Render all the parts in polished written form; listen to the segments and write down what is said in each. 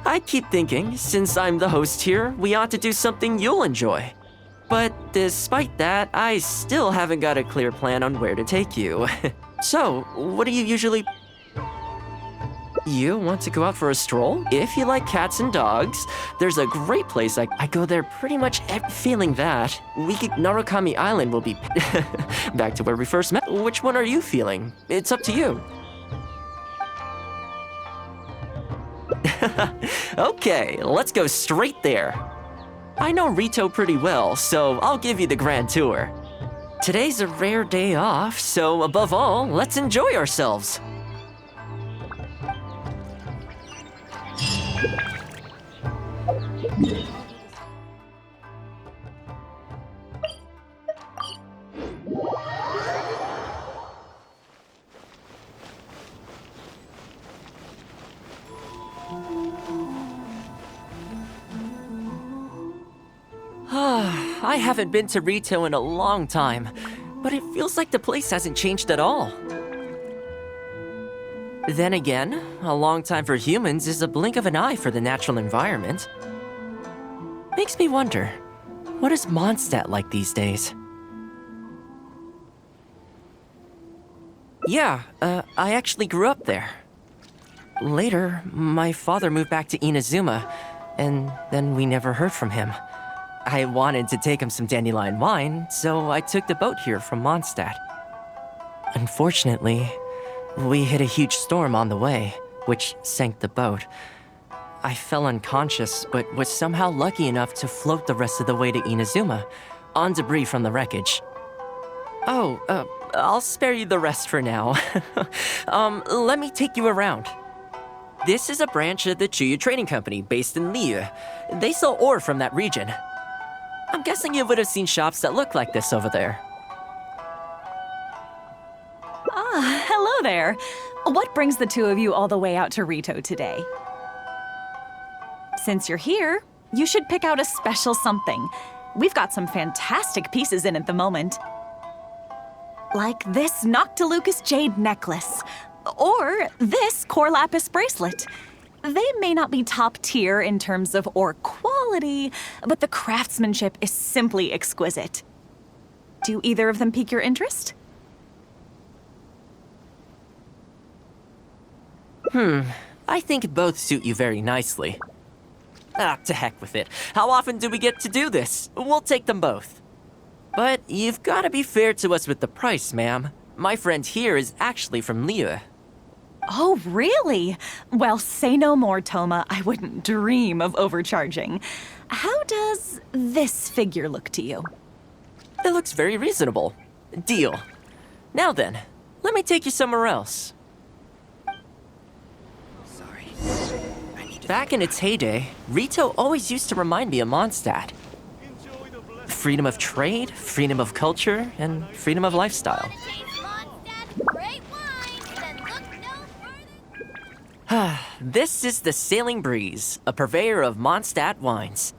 I keep thinking, since I'm the host here, we ought to do something you'll enjoy. But despite that, I still haven't got a clear plan on where to take you. So, what do you usually... You want to go out for a stroll? If you like cats and dogs, there's a great place. I go there pretty much feeling that. Narukami Island will be... Back to where we first met. Which one are you feeling? It's up to you. Okay, let's go straight there. I know Rito pretty well, so I'll give you the grand tour. Today's a rare day off, so above all, let's enjoy ourselves. I haven't been to Rito in a long time, but it feels like the place hasn't changed at all. Then again, a long time for humans is a blink of an eye for the natural environment. Makes me wonder, what is Mondstadt like these days? Yeah, I actually grew up there. Later, my father moved back to Inazuma, and then we never heard from him. I wanted to take him some dandelion wine, so I took the boat here from Mondstadt. Unfortunately, we hit a huge storm on the way, which sank the boat. I fell unconscious, but was somehow lucky enough to float the rest of the way to Inazuma, on debris from the wreckage. Oh, I'll spare you the rest for now. Let me take you around. This is a branch of the Chuyu Trading Company based in Liu. They sell ore from that region. I'm guessing you would have seen shops that look like this over there. Ah, hello there. What brings the two of you all the way out to Rito today? Since you're here, you should pick out a special something. We've got some fantastic pieces in at the moment. Like this Noctilucus jade necklace, or this Core Lapis bracelet. They may not be top tier in terms of ore quality, but the craftsmanship is simply exquisite. Do either of them pique your interest? I think both suit you very nicely. To heck with it. How often do we get to do this? We'll take them both. But you've got to be fair to us with the price, ma'am. My friend here is actually from Liu. Oh, really? Well, say no more, Thoma. I wouldn't dream of overcharging. How does this figure look to you? It looks very reasonable. Deal. Now then, let me take you somewhere else. Back in its heyday, Rito always used to remind me of Mondstadt. Freedom of trade, freedom of culture, and freedom of lifestyle. This is the Sailing Breeze, a purveyor of Mondstadt wines.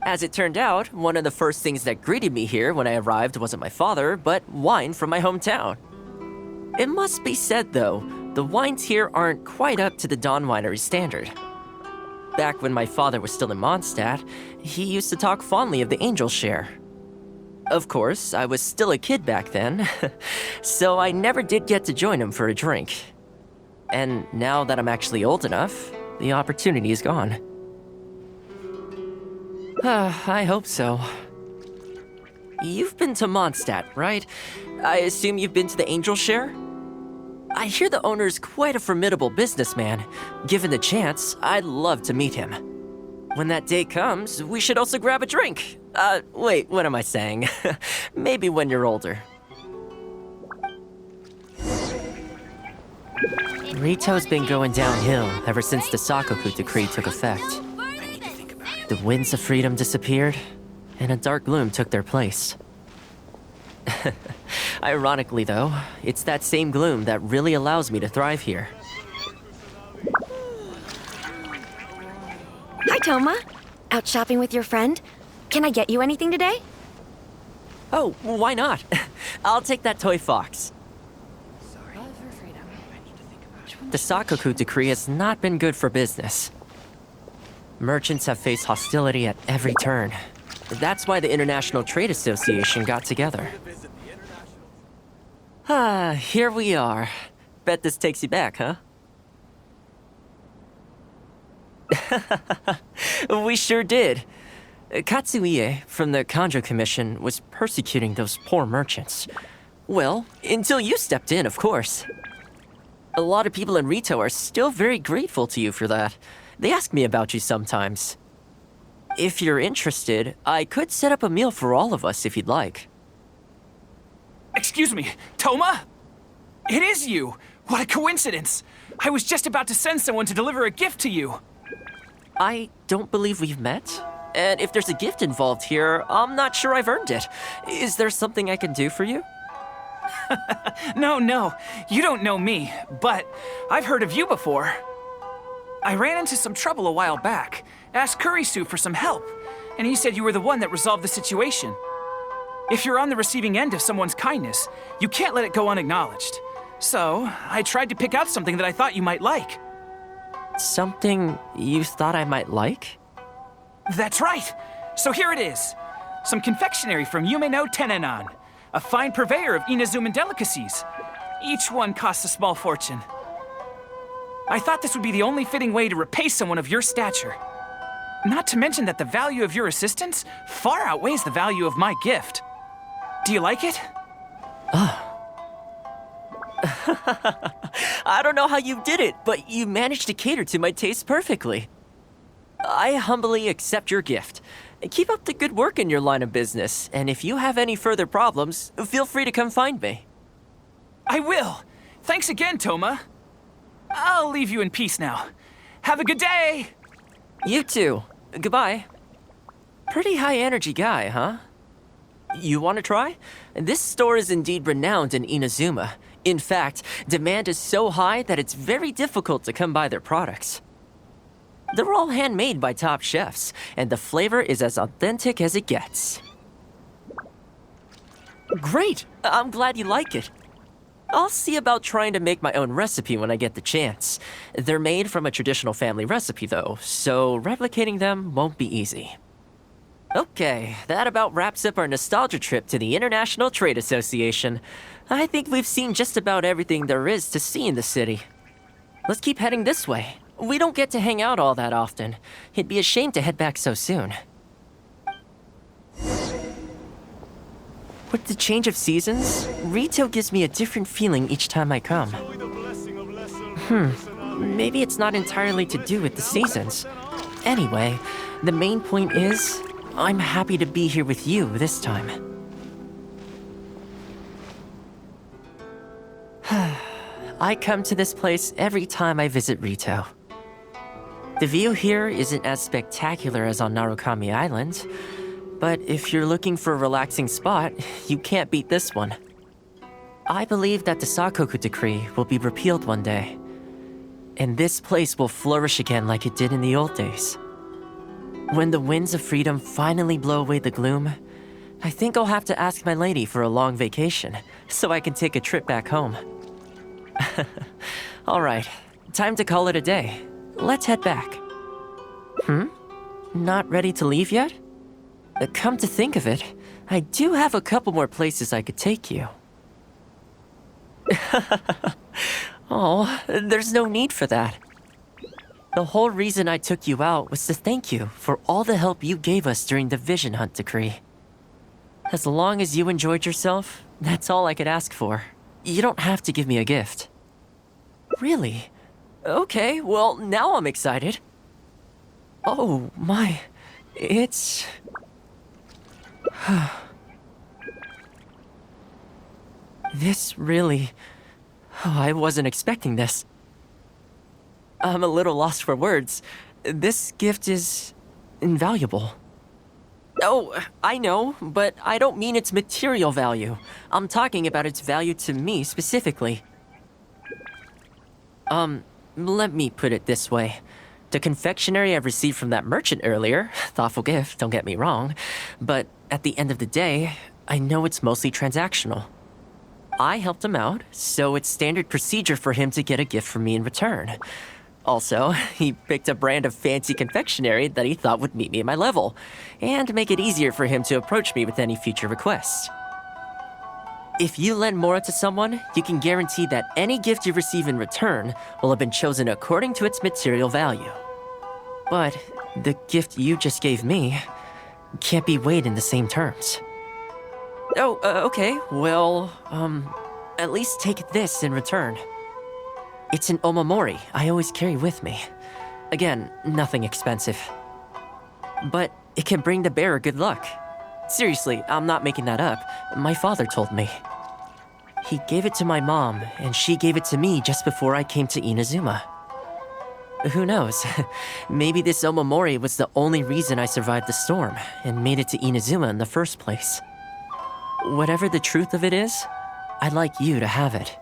As it turned out, one of the first things that greeted me here when I arrived wasn't my father, but wine from my hometown. It must be said, though, the wines here aren't quite up to the Dawn Winery standard. Back when my father was still in Mondstadt, he used to talk fondly of the Angel Share. Of course, I was still a kid back then, so I never did get to join him for a drink. And now that I'm actually old enough, the opportunity is gone. I hope so. You've been to Mondstadt, right? I assume you've been to the Angel Share? I hear the owner's quite a formidable businessman. Given the chance, I'd love to meet him. When that day comes, we should also grab a drink. Wait, what am I saying? Maybe when you're older. Rito's been going downhill ever since the Sakoku decree took effect. The winds of freedom disappeared, and a dark gloom took their place. Ironically, though, it's that same gloom that really allows me to thrive here. Hi, Thoma. Out shopping with your friend? Can I get you anything today? Oh, why not? I'll take that toy fox. The Sakoku decree has not been good for business. Merchants have faced hostility at every turn. That's why the International Trade Association got together. Here we are. Bet this takes you back, huh? We sure did. Katsuie from the Kanjo Commission was persecuting those poor merchants. Well, until you stepped in, of course. A lot of people in Rito are still very grateful to you for that. They ask me about you sometimes. If you're interested, I could set up a meal for all of us if you'd like. Excuse me, Thoma? It is you! What a coincidence! I was just about to send someone to deliver a gift to you. I don't believe we've met. And if there's a gift involved here, I'm not sure I've earned it. Is there something I can do for you? No, you don't know me, but I've heard of you before. I ran into some trouble a while back, asked Kurisu for some help, and he said you were the one that resolved the situation. If you're on the receiving end of someone's kindness, you can't let it go unacknowledged. So, I tried to pick out something that I thought you might like. Something you thought I might like? That's right! So here it is. Some confectionery from Yume no Tenenan, a fine purveyor of Inazuman delicacies. Each one costs a small fortune. I thought this would be the only fitting way to repay someone of your stature. Not to mention that the value of your assistance far outweighs the value of my gift. Do you like it? I don't know how you did it, but you managed to cater to my taste perfectly. I humbly accept your gift. Keep up the good work in your line of business, and if you have any further problems, feel free to come find me. I will. Thanks again, Thoma. I'll leave you in peace now. Have a good day! You too. Goodbye. Pretty high energy guy, huh? You want to try? This store is indeed renowned in Inazuma. In fact, demand is so high that it's very difficult to come by their products. They're all handmade by top chefs, and the flavor is as authentic as it gets. Great! I'm glad you like it. I'll see about trying to make my own recipe when I get the chance. They're made from a traditional family recipe, though, so replicating them won't be easy. Okay, that about wraps up our nostalgia trip to the International Trade Association. I think we've seen just about everything there is to see in the city. Let's keep heading this way. We don't get to hang out all that often. It'd be a shame to head back so soon. With the change of seasons, Rito gives me a different feeling each time I come. Maybe it's not entirely to do with the seasons. Anyway, the main point is, I'm happy to be here with you this time. I come to this place every time I visit Rito. The view here isn't as spectacular as on Narukami Island, but if you're looking for a relaxing spot, you can't beat this one. I believe that the Sakoku decree will be repealed one day, and this place will flourish again like it did in the old days. When the winds of freedom finally blow away the gloom, I think I'll have to ask my lady for a long vacation, so I can take a trip back home. Alright, time to call it a day. Let's head back. Not ready to leave yet? Come to think of it, I do have a couple more places I could take you. Oh, there's no need for that. The whole reason I took you out was to thank you for all the help you gave us during the Vision Hunt decree. As long as you enjoyed yourself, that's all I could ask for. You don't have to give me a gift. Really? Okay, well, now I'm excited. Oh, my. It's... This really... Oh, I wasn't expecting this. I'm a little lost for words. This gift is... invaluable. Oh, I know, but I don't mean its material value. I'm talking about its value to me specifically. Let me put it this way. The confectionery I received from that merchant earlier, thoughtful gift, don't get me wrong, but at the end of the day, I know it's mostly transactional. I helped him out, so it's standard procedure for him to get a gift from me in return. Also, he picked a brand of fancy confectionery that he thought would meet me at my level, and make it easier for him to approach me with any future requests. If you lend Mora to someone, you can guarantee that any gift you receive in return will have been chosen according to its material value. But the gift you just gave me can't be weighed in the same terms. Oh, okay, well, at least take this in return. It's an omamori I always carry with me. Again, nothing expensive. But it can bring the bearer good luck. Seriously, I'm not making that up. My father told me. He gave it to my mom, and she gave it to me just before I came to Inazuma. Who knows? Maybe this omamori was the only reason I survived the storm and made it to Inazuma in the first place. Whatever the truth of it is, I'd like you to have it.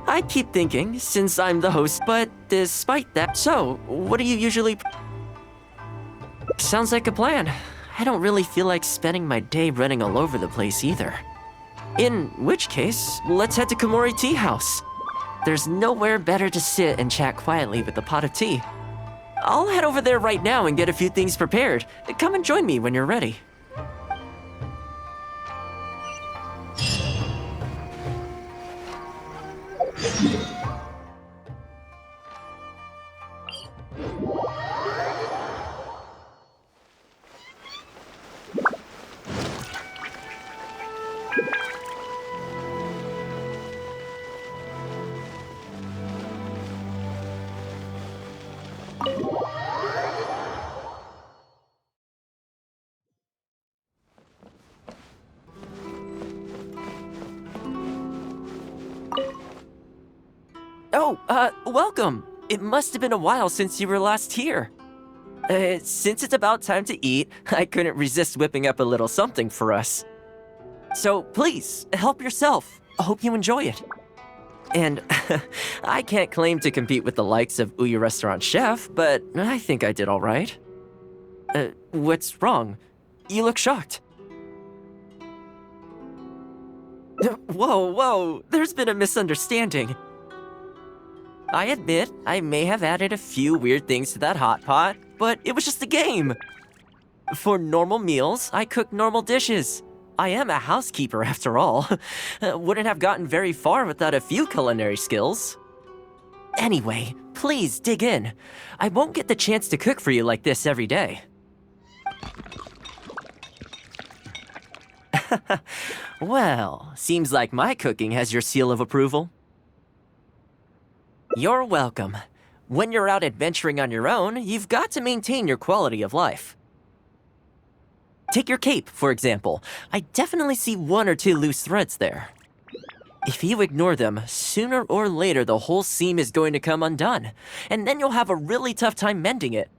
I keep thinking, since I'm the host, but despite that, so, what do you usually... Sounds like a plan. I don't really feel like spending my day running all over the place either. In which case, let's head to Komori Tea House. There's nowhere better to sit and chat quietly with a pot of tea. I'll head over there right now and get a few things prepared. Come and join me when you're ready. Oh, welcome. It must have been a while since you were last here. Since it's about time to eat, I couldn't resist whipping up a little something for us. So please, help yourself. I hope you enjoy it. And I can't claim to compete with the likes of Uyu Restaurant Chef, but I think I did all right. What's wrong? You look shocked. Whoa, there's been a misunderstanding. I admit, I may have added a few weird things to that hot pot, but it was just a game. For normal meals, I cook normal dishes. I am a housekeeper after all. Wouldn't have gotten very far without a few culinary skills. Anyway, please dig in. I won't get the chance to cook for you like this every day. Well, seems like my cooking has your seal of approval. You're welcome. When you're out adventuring on your own, you've got to maintain your quality of life. Take your cape, for example. I definitely see one or two loose threads there. If you ignore them, sooner or later the whole seam is going to come undone, and then you'll have a really tough time mending it.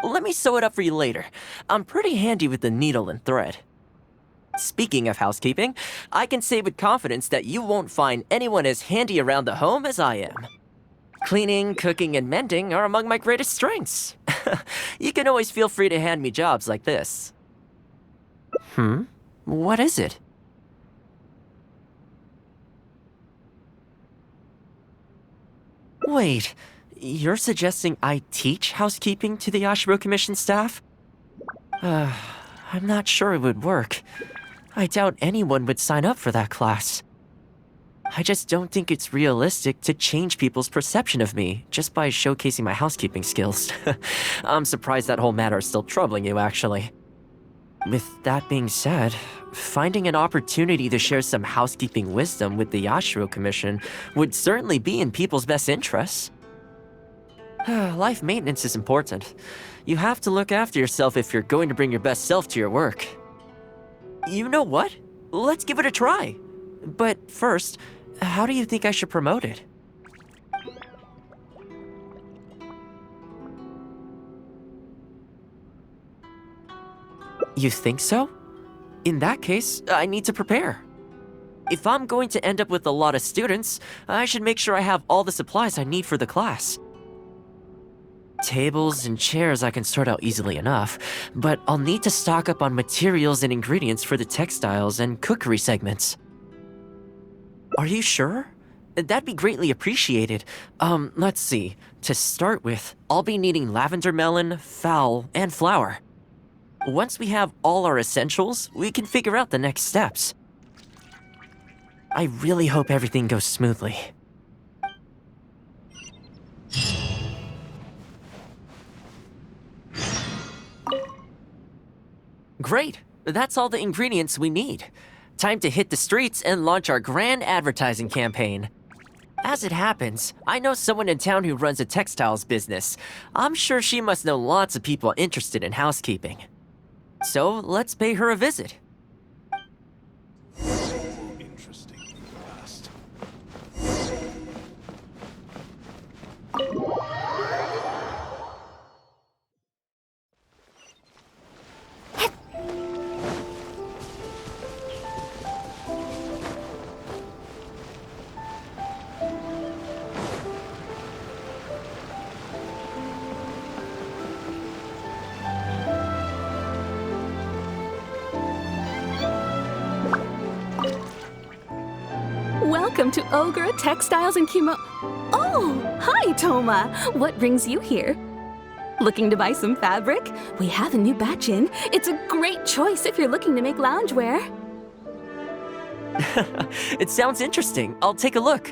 Let me sew it up for you later. I'm pretty handy with the needle and thread. Speaking of housekeeping, I can say with confidence that you won't find anyone as handy around the home as I am. Cleaning, cooking, and mending are among my greatest strengths. You can always feel free to hand me jobs like this. What is it? Wait, you're suggesting I teach housekeeping to the Ashiro Commission staff? I'm not sure it would work. I doubt anyone would sign up for that class. I I just don't think it's realistic to change people's perception of me just by showcasing my housekeeping skills. I'm surprised that whole matter is still troubling you, actually. With that being said, finding an opportunity to share some housekeeping wisdom with the Yashiro Commission would certainly be in people's best interests. Life maintenance is important. You have to look after yourself if you're going to bring your best self to your work. You know what? Let's give it a try. But first, how do you think I should promote it? You think so? In that case, I need to prepare. If I'm going to end up with a lot of students, I should make sure I have all the supplies I need for the class. Tables and chairs I can sort out easily enough, but I'll need to stock up on materials and ingredients for the textiles and cookery segments. Are you sure? That'd be greatly appreciated. Let's see. To start with, I'll be needing lavender melon, fowl, and flour. Once we have all our essentials, we can figure out the next steps. I really hope everything goes smoothly. Great! That's all the ingredients we need. Time to hit the streets and launch our grand advertising campaign. As it happens, I know someone in town who runs a textiles business. I'm sure she must know lots of people interested in housekeeping. So let's pay her a visit. Interesting past. Welcome to Ogre Textiles and Oh, hi, Thoma. What brings you here? Looking to buy some fabric? We have a new batch in. It's a great choice if you're looking to make loungewear. It sounds interesting. I'll take a look.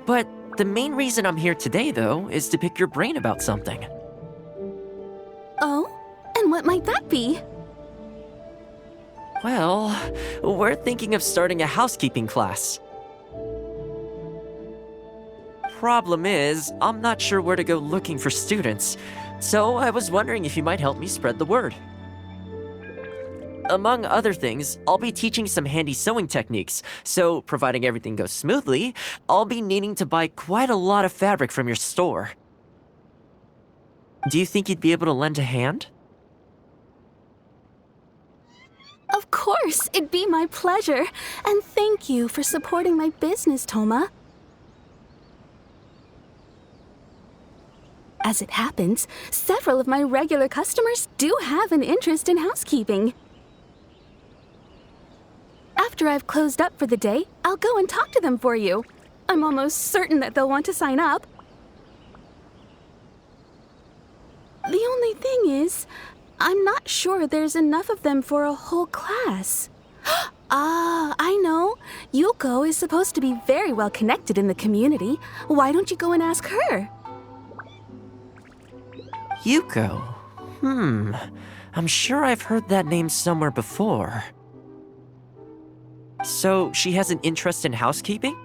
But the main reason I'm here today, though, is to pick your brain about something. Oh? And what might that be? Well, we're thinking of starting a housekeeping class. Problem is, I'm not sure where to go looking for students, so I was wondering if you might help me spread the word. Among other things, I'll be teaching some handy sewing techniques, so providing everything goes smoothly, I'll be needing to buy quite a lot of fabric from your store. Do you think you'd be able to lend a hand? Of course, it'd be my pleasure. And thank you for supporting my business, Thoma. As it happens, several of my regular customers do have an interest in housekeeping. After I've closed up for the day, I'll go and talk to them for you. I'm almost certain that they'll want to sign up. The only thing is, I'm not sure there's enough of them for a whole class. Ah, I know. Yuko is supposed to be very well connected in the community. Why don't you go and ask her? Yuko? I'm sure I've heard that name somewhere before. So, she has an interest in housekeeping?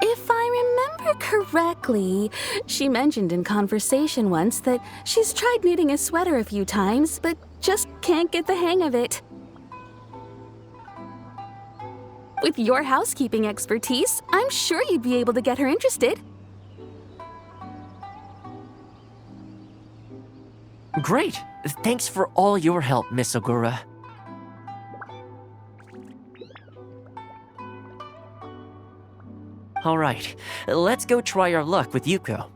If I remember correctly, she mentioned in conversation once that she's tried knitting a sweater a few times, but just can't get the hang of it. With your housekeeping expertise, I'm sure you'd be able to get her interested. Great! Thanks for all your help, Miss Ogura. Alright, let's go try our luck with Yuko.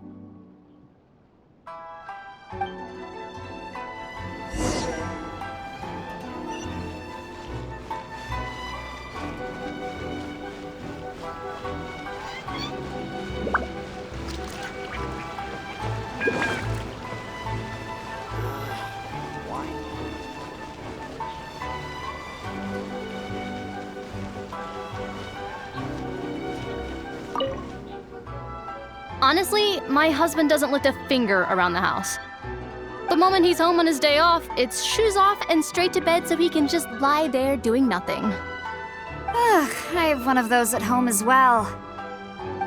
Honestly, my husband doesn't lift a finger around the house. The moment he's home on his day off, it's shoes off and straight to bed so he can just lie there doing nothing. Ugh, I have one of those at home as well.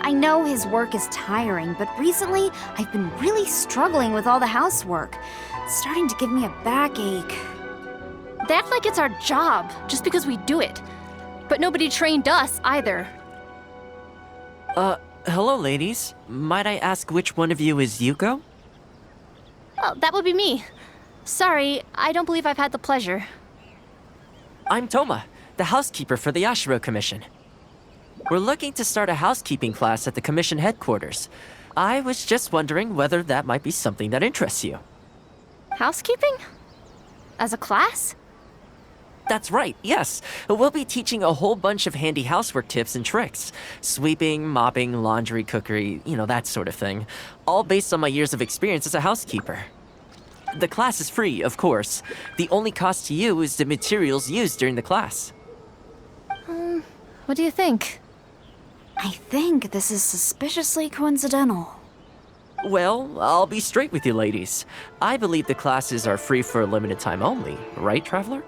I know his work is tiring, but recently I've been really struggling with all the housework. It's starting to give me a backache. They act like it's our job, just because we do it. But nobody trained us either. Hello, ladies. Might I ask which one of you is Yuko? Oh, that would be me. Sorry, I don't believe I've had the pleasure. I'm Thoma, the housekeeper for the Yashiro Commission. We're looking to start a housekeeping class at the Commission headquarters. I was just wondering whether that might be something that interests you. Housekeeping? As a class? That's right, yes. We'll be teaching a whole bunch of handy housework tips and tricks. Sweeping, mopping, laundry, cookery, that sort of thing. All based on my years of experience as a housekeeper. The class is free, of course. The only cost to you is the materials used during the class. What do you think? I think this is suspiciously coincidental. Well, I'll be straight with you ladies. I believe the classes are free for a limited time only, right, Traveler?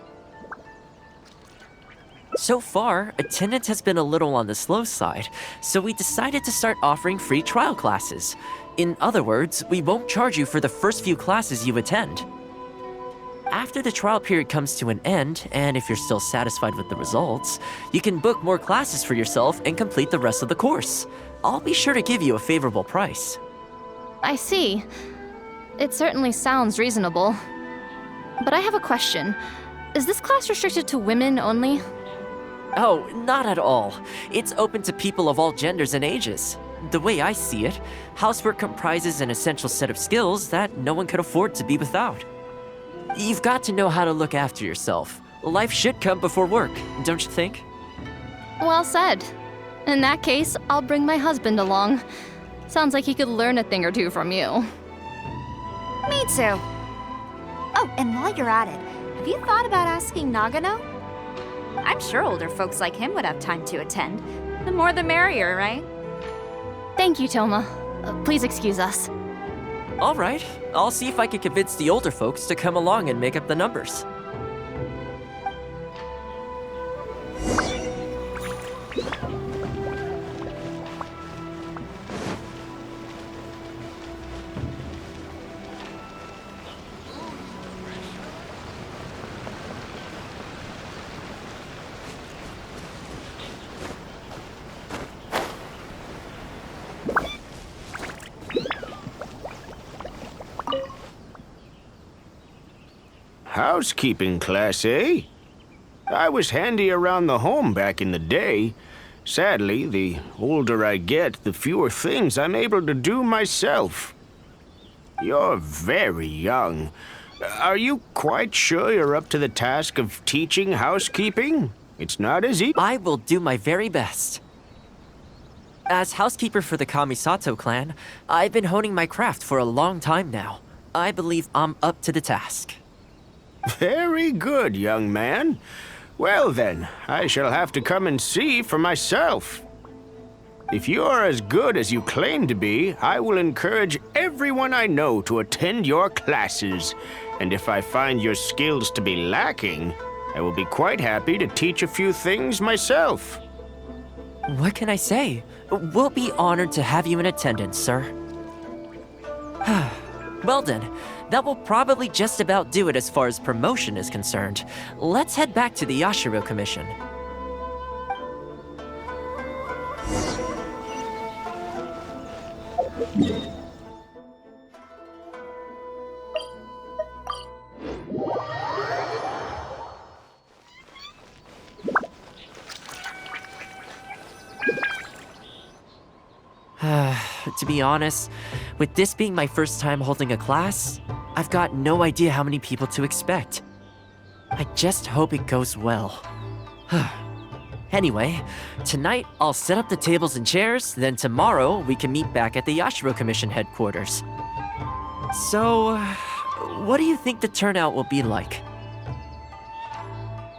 So far, attendance has been a little on the slow side, so we decided to start offering free trial classes. In other words, we won't charge you for the first few classes you attend. After the trial period comes to an end, and if you're still satisfied with the results, you can book more classes for yourself and complete the rest of the course. I'll be sure to give you a favorable price. I see. It certainly sounds reasonable. But I have a question. Is this class restricted to women only? Oh, not at all. It's open to people of all genders and ages. The way I see it, housework comprises an essential set of skills that no one could afford to be without. You've got to know how to look after yourself. Life should come before work, don't you think? Well said. In that case, I'll bring my husband along. Sounds like he could learn a thing or two from you. Me too. Oh, and while you're at it, have you thought about asking Nagano? I'm sure older folks like him would have time to attend. The more the merrier, right? Thank you, Thoma. Please excuse us. All right, I'll see if I can convince the older folks to come along and make up the numbers. Housekeeping class, eh? I was handy around the home back in the day. Sadly, the older I get, the fewer things I'm able to do myself. You're very young. Are you quite sure you're up to the task of teaching housekeeping? It's not as easy. I will do my very best. As housekeeper for the Kamisato clan, I've been honing my craft for a long time now. I believe I'm up to the task. Very good, young man. Well then, I shall have to come and see for myself. If you're as good as you claim to be, I will encourage everyone I know to attend your classes. And if I find your skills to be lacking, I will be quite happy to teach a few things myself. What can I say? We'll be honored to have you in attendance, sir. Well then, that will probably just about do it as far as promotion is concerned. Let's head back to the Yashiro Commission. To be honest, with this being my first time holding a class, I've got no idea how many people to expect. I just hope it goes well. Anyway, tonight I'll set up the tables and chairs, then tomorrow we can meet back at the Yashiro Commission headquarters. So, what do you think the turnout will be like?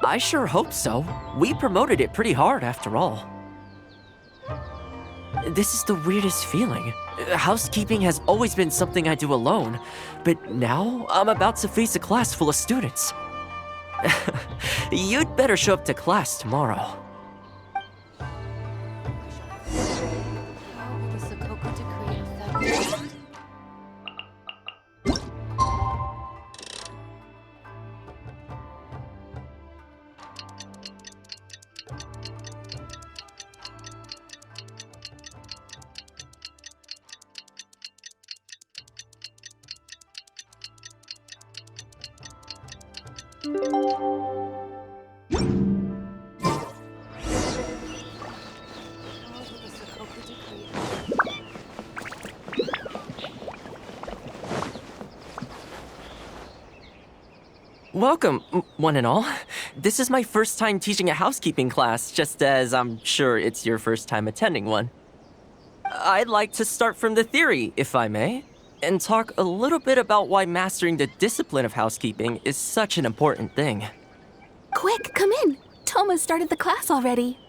I sure hope so. We promoted it pretty hard after all. This is the weirdest feeling. Housekeeping has always been something I do alone, but now I'm about to face a class full of students. You'd better show up to class tomorrow. Welcome, one and all. This is my first time teaching a housekeeping class, just as I'm sure it's your first time attending one. I'd like to start from the theory, if I may, and talk a little bit about why mastering the discipline of housekeeping is such an important thing. Quick, come in. Thoma started the class already.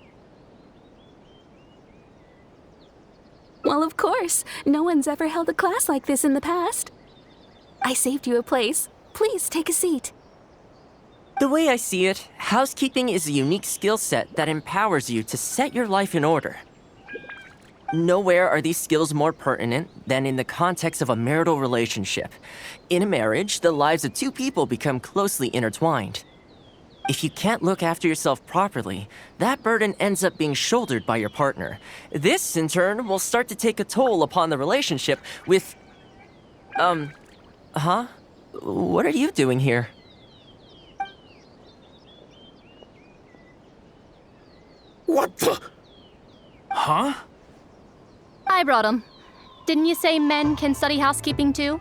Well, of course. No one's ever held a class like this in the past. I saved you a place. Please take a seat. The way I see it, housekeeping is a unique skill set that empowers you to set your life in order. Nowhere are these skills more pertinent than in the context of a marital relationship. In a marriage, the lives of two people become closely intertwined. If you can't look after yourself properly, that burden ends up being shouldered by your partner. This, in turn, will start to take a toll upon the relationship with... What are you doing here? What the? Huh? I brought him. Didn't you say men can study housekeeping too?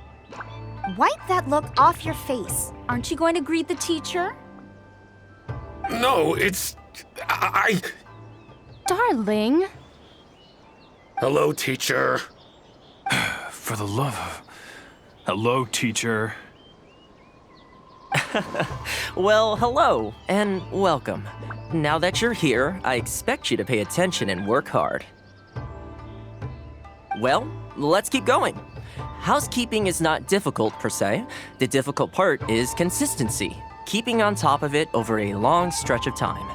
Wipe that look off your face. Aren't you going to greet the teacher? No, it's... I... Darling. Hello, teacher. For the love of... Hello, teacher. Well, hello, and welcome. Now that you're here, I expect you to pay attention and work hard. Well, let's keep going. Housekeeping is not difficult per se. The difficult part is consistency, keeping on top of it over a long stretch of time.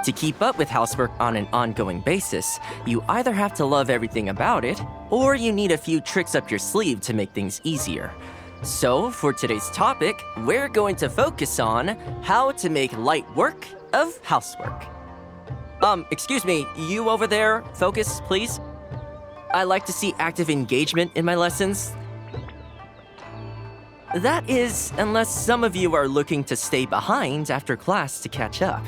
To keep up with housework on an ongoing basis, you either have to love everything about it, or you need a few tricks up your sleeve to make things easier. So, for today's topic, we're going to focus on how to make light work of housework. Excuse me, you over there, focus, please. I like to see active engagement in my lessons. That is, unless some of you are looking to stay behind after class to catch up.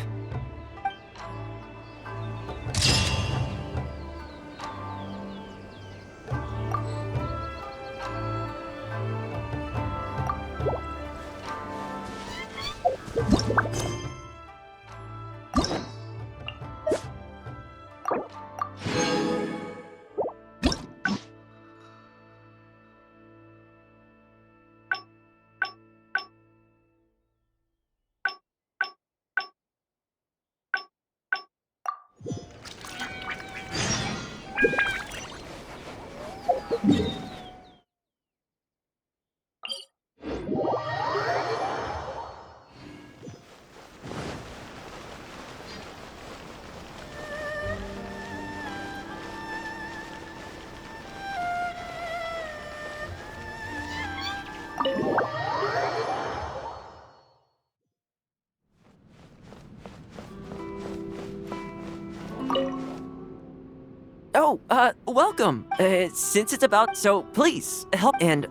Oh, welcome. Since it's about, so please, help. And,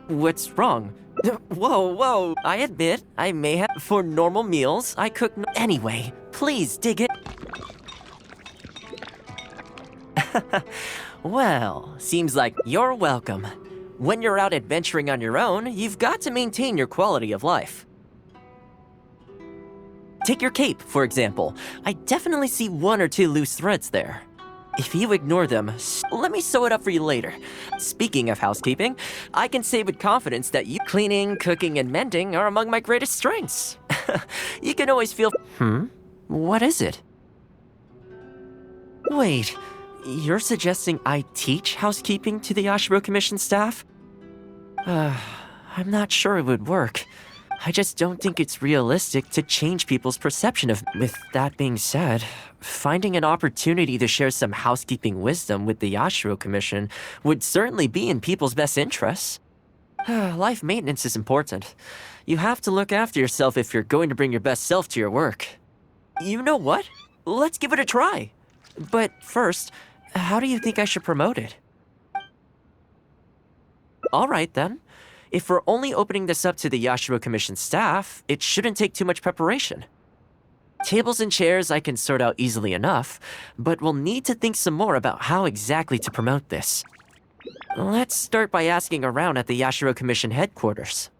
what's wrong? Whoa. I admit, I may have, for normal meals, I cook, anyway, please dig it. Well, seems like you're welcome. When you're out adventuring on your own, you've got to maintain your quality of life. Take your cape, for example. I definitely see one or two loose threads there. If you ignore them, let me sew it up for you later. Speaking of housekeeping, I can say with confidence that you cleaning, cooking, and mending are among my greatest strengths. You can always feel... What is it? Wait, you're suggesting I teach housekeeping to the Yashiro Commission staff? I'm not sure it would work. I just don't think it's realistic to change people's perception of me. With that being said, finding an opportunity to share some housekeeping wisdom with the Yashiro Commission would certainly be in people's best interests. Life maintenance is important. You have to look after yourself if you're going to bring your best self to your work. You know what? Let's give it a try. But first, how do you think I should promote it? All right, then. If we're only opening this up to the Yashiro Commission staff, it shouldn't take too much preparation. Tables and chairs I can sort out easily enough, but we'll need to think some more about how exactly to promote this. Let's start by asking around at the Yashiro Commission headquarters.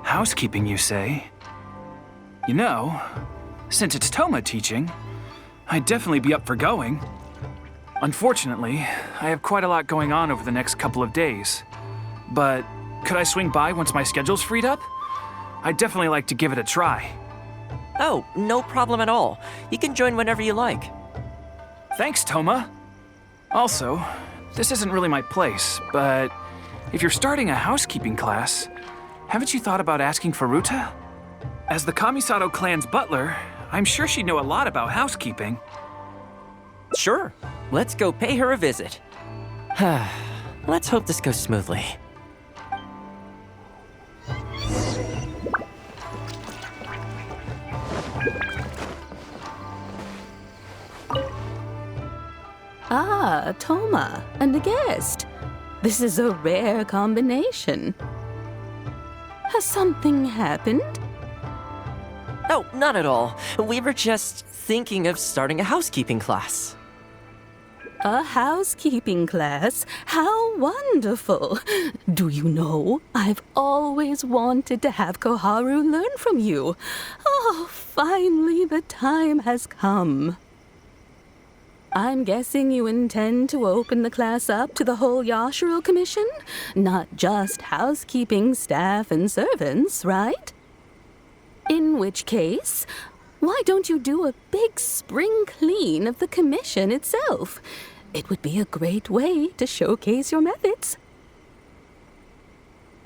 Housekeeping, you say? You know, since it's Thoma teaching, I'd definitely be up for going. Unfortunately, I have quite a lot going on over the next couple of days. But could I swing by once my schedule's freed up? I'd definitely like to give it a try. Oh, no problem at all. You can join whenever you like. Thanks, Thoma. Also, this isn't really my place, but if you're starting a housekeeping class, haven't you thought about asking Furuta? As the Kamisato clan's butler, I'm sure she'd know a lot about housekeeping. Sure. Let's go pay her a visit. Let's hope this goes smoothly. Ah, Thoma, and a guest. This is a rare combination. Has something happened? Oh, not at all. We were just thinking of starting a housekeeping class. A housekeeping class? How wonderful! Do you know, I've always wanted to have Koharu learn from you. Oh, finally the time has come. I'm guessing you intend to open the class up to the whole Yashiro Commission? Not just housekeeping staff and servants, right? In which case, why don't you do a big spring clean of the commission itself? It would be a great way to showcase your methods.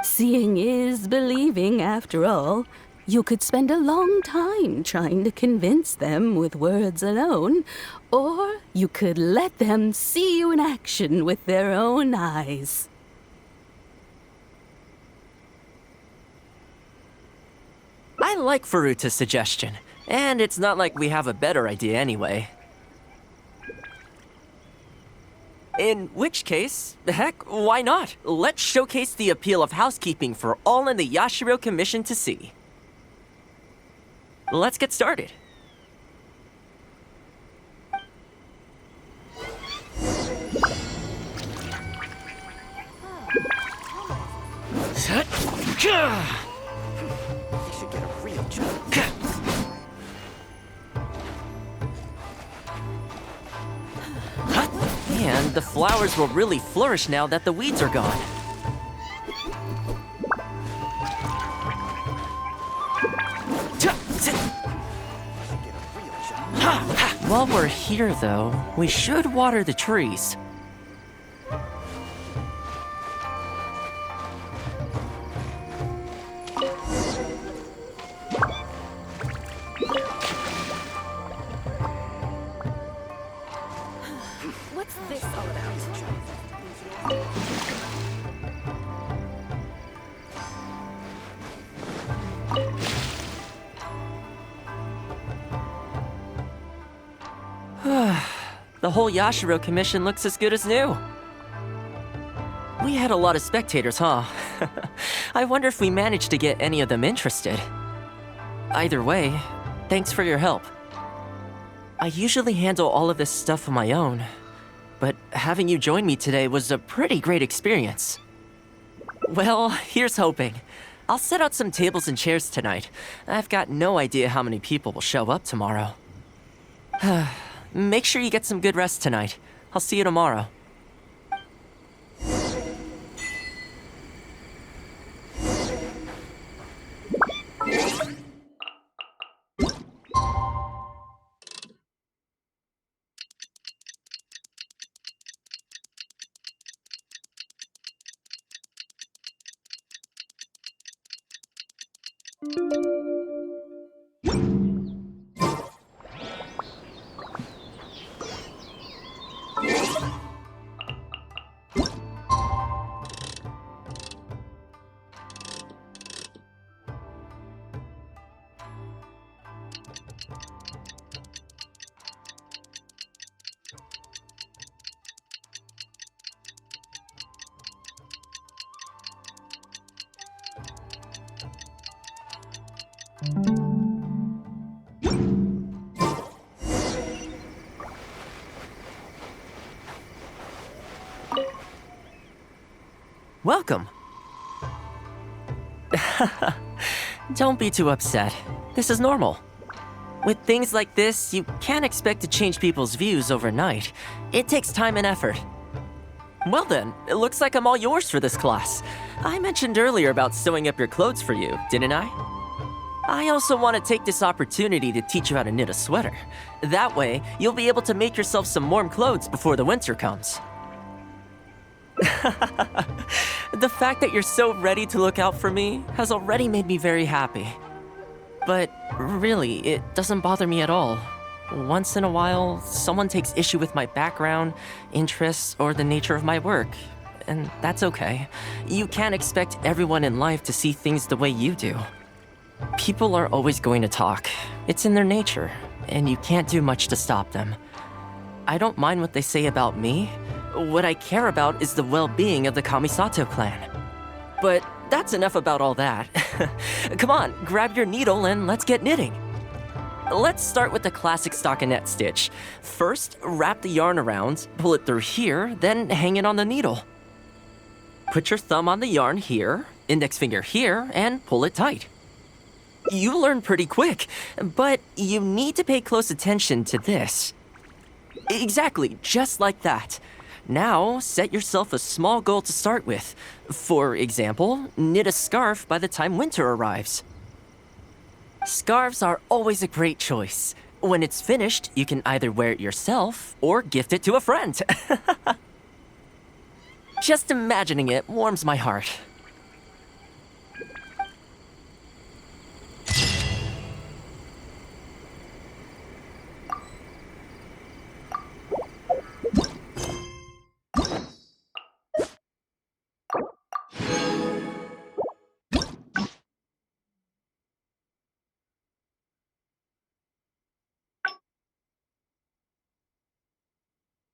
Seeing is believing, after all. You could spend a long time trying to convince them with words alone, or you could let them see you in action with their own eyes. I like Furuta's suggestion, and it's not like we have a better idea anyway. In which case, heck, why not? Let's showcase the appeal of housekeeping for all in the Yashiro Commission to see. Let's get started. Man, the flowers will really flourish now that the weeds are gone. While we're here, though, we should water the trees. What's this all about? The whole Yashiro Commission looks as good as new. We had a lot of spectators, huh? I wonder if we managed to get any of them interested. Either way, thanks for your help. I usually handle all of this stuff on my own, but having you join me today was a pretty great experience. Well, here's hoping. I'll set out some tables and chairs tonight. I've got no idea how many people will show up tomorrow. Make sure you get some good rest tonight. I'll see you tomorrow. Welcome. Don't be too upset. This is normal. With things like this, you can't expect to change people's views overnight. It takes time and effort. Well then, it looks like I'm all yours for this class. I mentioned earlier about sewing up your clothes for you, didn't I? I also want to take this opportunity to teach you how to knit a sweater. That way, you'll be able to make yourself some warm clothes before the winter comes. The fact that you're so ready to look out for me has already made me very happy. But really, it doesn't bother me at all. Once in a while, someone takes issue with my background, interests, or the nature of my work. And that's okay. You can't expect everyone in life to see things the way you do. People are always going to talk. It's in their nature, and you can't do much to stop them. I don't mind what they say about me. What I care about is the well-being of the Kamisato clan. But that's enough about all that. Come on, grab your needle and let's get knitting. Let's start with the classic stockinette stitch. First, wrap the yarn around, pull it through here, then hang it on the needle. Put your thumb on the yarn here, index finger here, and pull it tight. You learn pretty quick, but you need to pay close attention to this. Exactly, just like that. Now, set yourself a small goal to start with. For example, knit a scarf by the time winter arrives. Scarves are always a great choice. When it's finished, you can either wear it yourself or gift it to a friend. Just imagining it warms my heart.